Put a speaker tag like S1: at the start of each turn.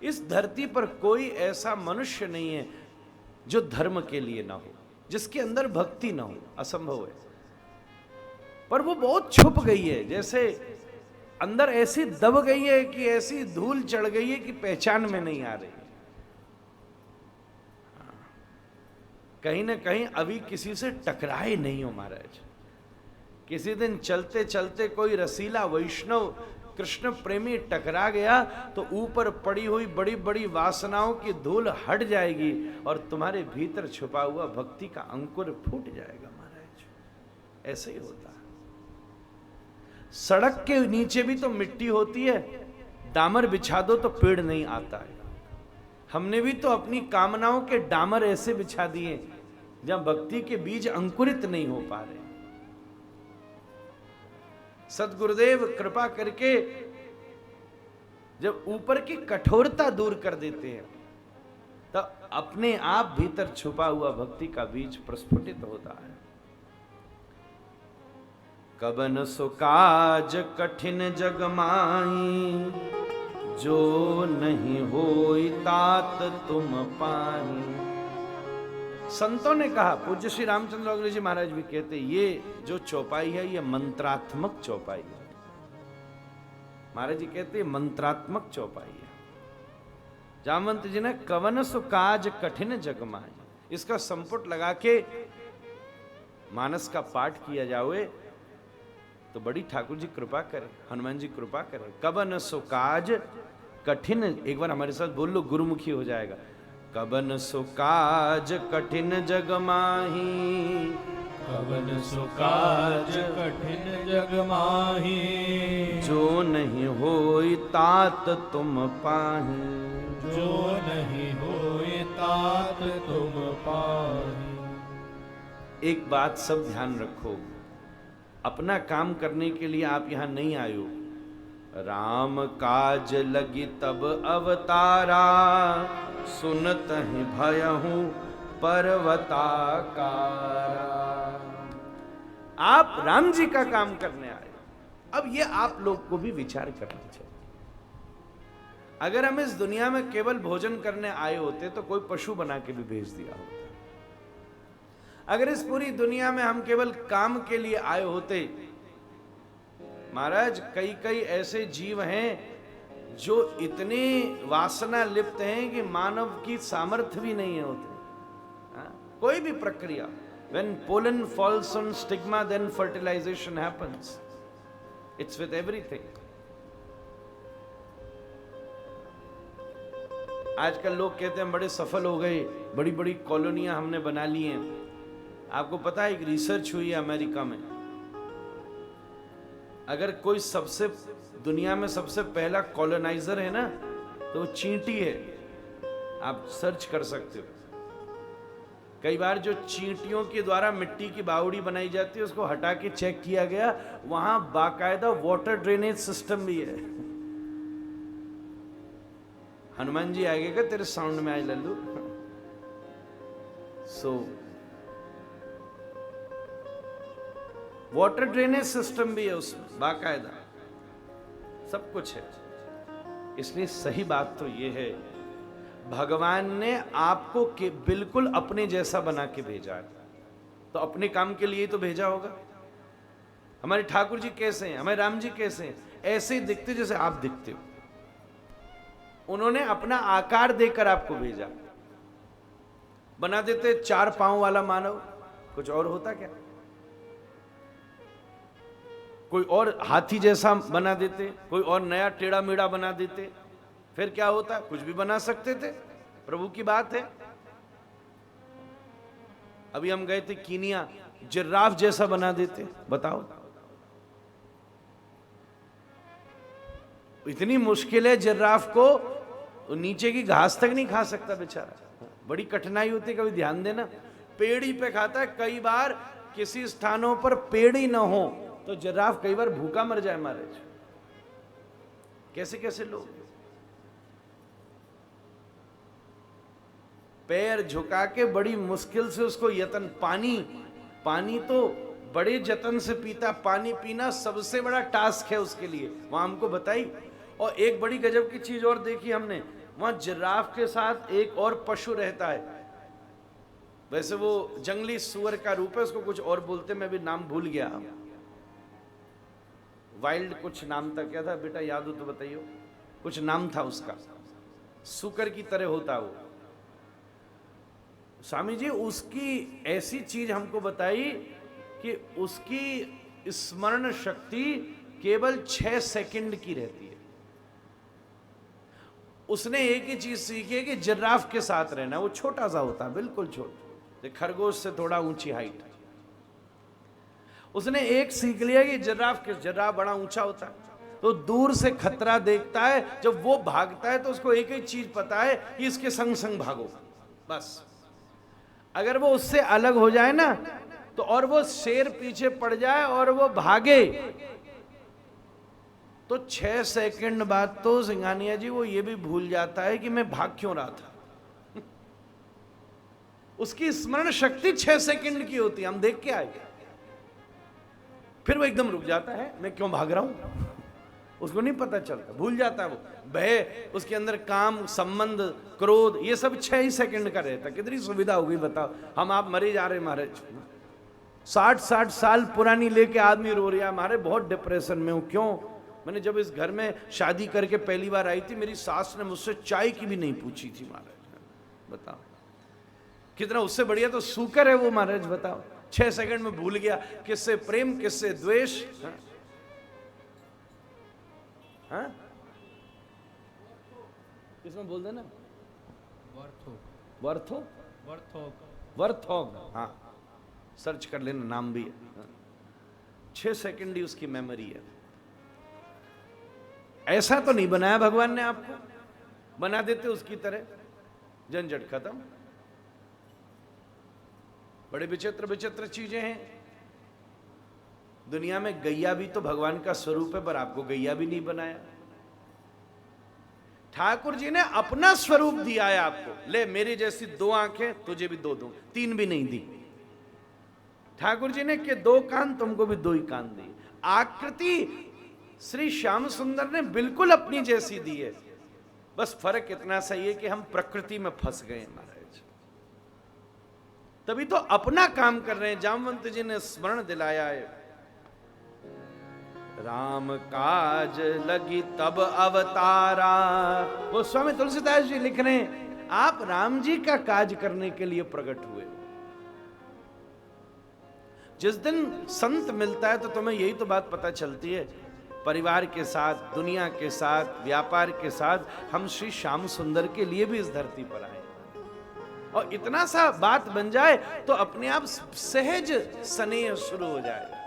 S1: इस धरती पर कोई ऐसा मनुष्य नहीं है जो धर्म के लिए ना हो, जिसके अंदर भक्ति ना हो, असंभव है। पर वो बहुत छुप गई है, जैसे अंदर ऐसी दब गई है कि ऐसी धूल चढ़ गई है कि पहचान में नहीं आ रही। कहीं ना कहीं अभी किसी से टकराए नहीं हो महाराज। किसी दिन चलते चलते कोई रसीला वैष्णव कृष्ण प्रेमी टकरा गया तो ऊपर पड़ी हुई बड़ी बड़ी वासनाओं की धूल हट जाएगी और तुम्हारे भीतर छुपा हुआ भक्ति का अंकुर फूट जाएगा महाराज। ऐसे ही होता है। सड़क के नीचे भी तो मिट्टी होती है, डामर बिछा दो तो पेड़ नहीं आता है। हमने भी तो अपनी कामनाओं के डामर ऐसे बिछा दिए जहां भक्ति के बीज अंकुरित नहीं हो पा रहे। सद्गुरुदेव कृपा करके जब ऊपर की कठोरता दूर कर देते हैं तब अपने आप भीतर छुपा हुआ भक्ति का बीज प्रस्फुटित होता है। कबन सो काज कठिन जग माही, जो नहीं होई तात तुम पाही। संतों ने कहा, पूज्य श्री रामचंद्र अग्रजी जी महाराज भी कहते, ये जो चौपाई है ये मंत्रात्मक चौपाई है। महाराज जी कहते मंत्रात्मक चौपाई है। जामवंत जी ने कवन सो काज कठिन जग माही, इसका संपुट लगा के मानस का पाठ किया जाए तो बड़ी ठाकुर जी कृपा करे, हनुमान जी कृपा करे। कबन सो काज कठिन, एक बार हमारे साथ बोल लो, गुरुमुखी हो जाएगा। कबन सो काज कठिन जग माही,
S2: कबन सो काज कठिन जग माही,
S1: जो नहीं होई तात तुम पाही,
S2: जो नहीं होई तात तुम पाही।
S1: एक बात सब ध्यान रखो, अपना काम करने के लिए आप यहां नहीं आए हो। राम काज लगी तब अवतारा, सुनत ही भयहूं पर्वताकारा। आप राम जी का काम करने आए। अब ये आप लोग को भी विचार करना चाहिए। अगर हम इस दुनिया में केवल भोजन करने आए होते तो कोई पशु बना के भी भेज दिया होता। अगर इस पूरी दुनिया में हम केवल काम के लिए आए होते, महाराज कई कई ऐसे जीव हैं जो इतने वासना लिप्त हैं कि मानव की सामर्थ्य भी नहीं होते। कोई भी प्रक्रिया, when pollen falls on stigma then fertilization happens. It's with everything. आजकल लोग कहते हैं बड़े सफल हो गए, बड़ी बड़ी कॉलोनियां हमने बना ली हैं। आपको पता है एक रिसर्च हुई है अमेरिका में, अगर कोई सबसे दुनिया में सबसे पहला कॉलोनाइजर है ना तो वो चींटी है। आप सर्च कर सकते हो। कई बार जो चींटियों के द्वारा मिट्टी की बावड़ी बनाई जाती है उसको हटा के चेक किया गया, वहां बाकायदा वाटर ड्रेनेज सिस्टम भी है। हनुमान जी आगे का तेरे साउंड में आए Lallu. So water drainage system भी है उसमें, बाकायदा सब कुछ है। इसलिए सही बात तो ये है, भगवान ने आपको के बिल्कुल अपने जैसा बना के भेजा है, तो अपने काम के लिए तो भेजा होगा। हमारे ठाकुर जी कैसे हैं, हमारे राम जी कैसे हैं, ऐसे ही दिखते जैसे आप दिखते हो। उन्होंने अपना आकार देकर आपको भेजा। बना देते 4 पांव वाला मानव, कुछ और होता क्या? कोई और हाथी जैसा बना देते, कोई और नया टेढ़ा मेढ़ा बना देते, फिर क्या होता? कुछ भी बना सकते थे। प्रभु की बात है। अभी हम गए थे कीनिया, जिराफ जैसा बना देते, बताओ। इतनी मुश्किल है जिराफ को, नीचे की घास तक नहीं खा सकता बेचारा, बड़ी कठिनाई होती है। कभी ध्यान देना, पेड़ ही पे खाता है। कई बार किसी स्थानों पर पेड़ ही ना हो तो जिराफ कई बार भूखा मर जाए महाराज। कैसे कैसे लोग पैर झुका के बड़ी मुश्किल से उसको यतन, पानी तो बड़े जतन से पीता। पानी पीना सबसे बड़ा टास्क है उसके लिए, वहां हमको बताई। और एक बड़ी गजब की चीज और देखी हमने, वहां जिराफ के साथ एक और पशु रहता है, वैसे वो जंगली सुअर का रूप है, उसको कुछ और बोलते, मैं भी नाम भूल गया, वाइल्ड कुछ नाम था, क्या था बेटा, याद हो तो बताइए, कुछ नाम था उसका, सुकर की तरह होता वो। स्वामी जी उसकी ऐसी चीज हमको बताई कि उसकी स्मरण शक्ति केवल 6 सेकंड की रहती है। उसने एक ही चीज सीखी है कि जिराफ के साथ रहना, वो छोटा सा होता है, बिल्कुल छोटा, खरगोश से थोड़ा ऊंची हाइट। उसने एक सीख लिया कि जिराफ बड़ा ऊंचा होता है तो दूर से खतरा देखता है, जब वो भागता है तो उसको एक ही चीज पता है कि इसके संग संग भागो, बस। अगर वो उससे अलग हो जाए ना तो, और वो शेर पीछे पड़ जाए और वो भागे, तो 6 सेकंड बाद तो सिंघानिया जी वो ये भी भूल जाता है कि मैं भाग क्यों रहा था। उसकी स्मरण शक्ति 6 सेकंड की होती है, हम देख के आए। फिर वो एकदम रुक जाता है, मैं क्यों भाग रहा हूं, उसको नहीं पता चलता, भूल जाता है वो। भय, उसके अंदर काम, संबंध, क्रोध, ये सब 6 ही सेकंड का रहता। कितनी सुविधा हो गई बताओ। हम आप मरे जा रहे महाराज, 60 साल पुरानी लेके आदमी रो रहा है, हमारे बहुत डिप्रेशन में हूं। क्यों? मैंने जब इस घर में शादी करके पहली बार आई थी, मेरी सास ने मुझसे चाय की भी नहीं पूछी थी महाराज, बताओ। कितना उससे बढ़िया तो सूकर है वो महाराज, बताओ। 6 सेकंड में भूल गया किससे प्रेम, किससे द्वेष। हाँ? किसमें बोल देना, वर्थोग, हाँ, सर्च कर लेना, नाम भी है। 6 सेकंड ही उसकी मेमोरी है। ऐसा तो नहीं बनाया भगवान ने आपको, बना देते उसकी तरह, झंझट खत्म। बड़े विचित्र विचित्र चीजें हैं दुनिया में। गैया भी तो भगवान का स्वरूप है, पर आपको गैया भी नहीं बनाया। ठाकुर जी ने अपना स्वरूप दिया है आपको। ले, मेरी जैसी 2 आंखें, तुझे भी 2 दूं, 3 भी नहीं दी। ठाकुर जी ने कि 2 कान, तुमको भी 2 ही कान दी। आकृति श्री श्याम सुंदर ने बिल्कुल अपनी जैसी दी है, बस फर्क इतना सही है कि हम प्रकृति में फंस गए महाराज, तभी तो अपना काम कर रहे हैं। जामवंत जी ने स्मरण दिलाया है, राम काज लगी तब अवतारा। वो स्वामी तुलसीदास जी लिख रहे हैं, आप राम जी का काज करने के लिए प्रकट हुए। जिस दिन संत मिलता है तो तुम्हें यही तो बात पता चलती है, परिवार के साथ, दुनिया के साथ, व्यापार के साथ, हम श्री श्याम सुंदर के लिए भी इस धरती पर आए। और इतना सा बात बन जाए तो अपने आप सहज स्नेह शुरू हो जाए।